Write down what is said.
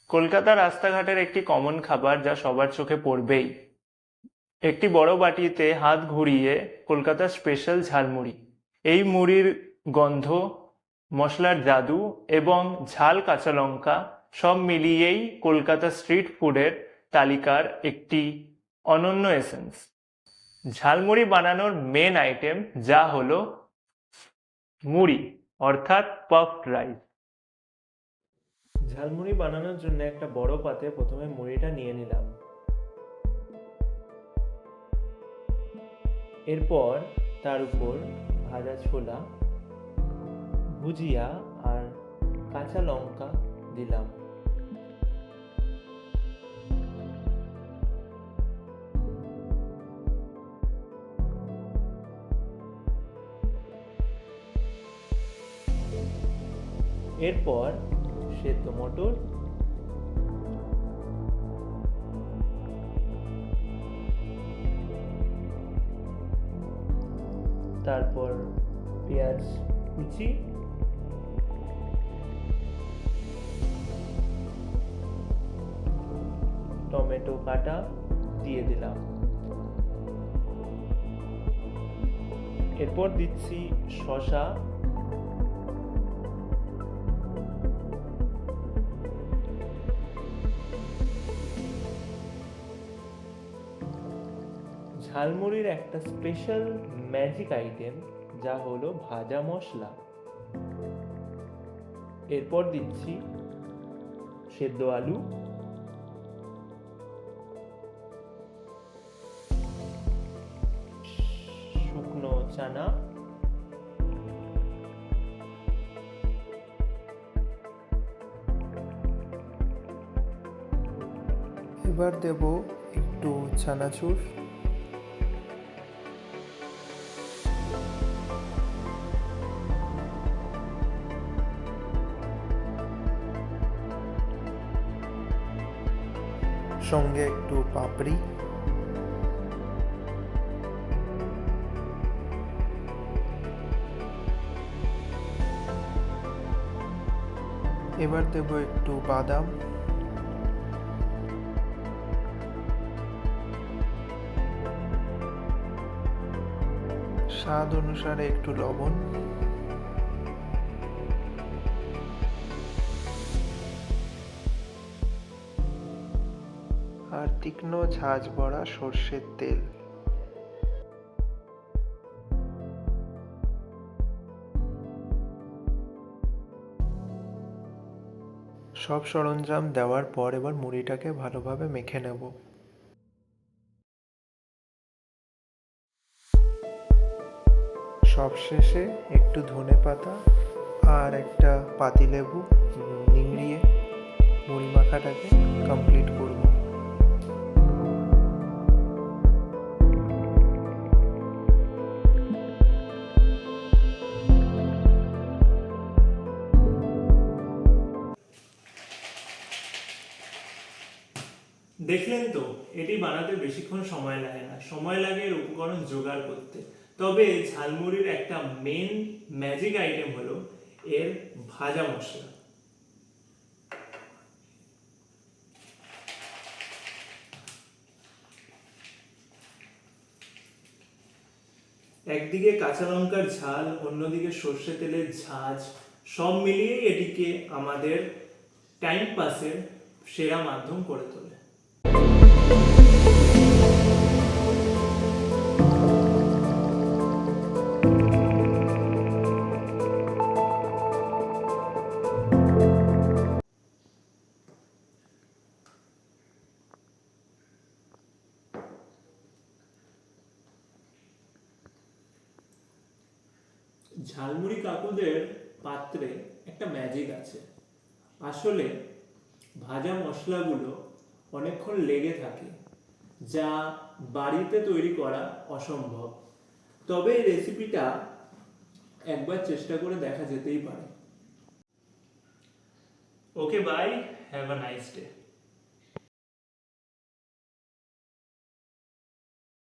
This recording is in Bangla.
কলকাতার রাস্তাঘাটের একটি কমন খাবার যা সবার চোখে পড়বেই। একটি বড় বাটিতে হাত ঘুরিয়ে কলকাতার স্পেশাল ঝালমুড়ি। এই মুড়ির গন্ধ, মশলার জাদু এবং ঝাল কাঁচা লঙ্কা সব মিলিয়েই কলকাতা স্ট্রিট ফুডের তালিকার একটি অনন্য এসেন্স। ঝালমুড়ি বানানোর মেন আইটেম যা হলো মুড়ি, অর্থাৎ পাফড রাইস। ঝালমুড়ি বানানোর জন্য একটা বড় পাত্রে প্রথমে মুড়িটা নিয়ে নিলাম। এরপর তার উপর ভাজা ছোলা, ভুজিয়া আর কাঁচা লঙ্কা দিলাম। এরপর সেদ্ধ মটর, তারপর পেঁয়াজ কুচি, টমেটো কাটা দিয়ে দিলাম। এরপর দিচ্ছি শসা, ঝালমুড়ির একটা স্পেশাল ম্যাজিক আইটেম যা হলো ভাজা মশলা। এরপর দিচ্ছি সেদ্ধ আলু, শুকনো চানা, এবার দেব একটু চানাচুর, সঙ্গে একটু পাপড়ি, এবার দেব একটু বাদাম, স্বাদ অনুসারে একটু লবণ, আর তীক্ষ্ণ ঝাঁঝ ভরা সর্ষের তেল। সব সরঞ্জাম দেওয়ার পর এবার মুড়িটাকে ভালোভাবে মেখে নেব। সবশেষে একটু ধনেপাতা আর একটা পাতিলেবু নিংড়িয়ে মুড়ি মাখাটাকে কমপ্লিট করব। দেখলেন তো, এটি বানাতে বেশিক্ষণ সময় লাগে না, সময় লাগে এর উপকরণ জোগাড় করতে। তবে ঝালমুড়ির একটা মেন ম্যাজিক আইটেম হলো এর ভাজা মশলা। একদিকে কাঁচা লঙ্কার ঝাল, অন্যদিকে সর্ষে তেলের ঝাঁঝ, সব মিলিয়েই এটিকে আমাদের টাইম পাসের সেরা মাধ্যম করে তোলে। ঝালমুড়ি কাকুদের পাত্রে একটা ম্যাজিক আছে। আসলে ভাজা মশলাগুলো অনেকক্ষণ লেগে থাকে, যা বাড়িতে তৈরি করা অসম্ভব। তবে এই রেসিপিটা একবার চেষ্টা করে দেখা যেতেই পারে। Okay, bye, have a nice day.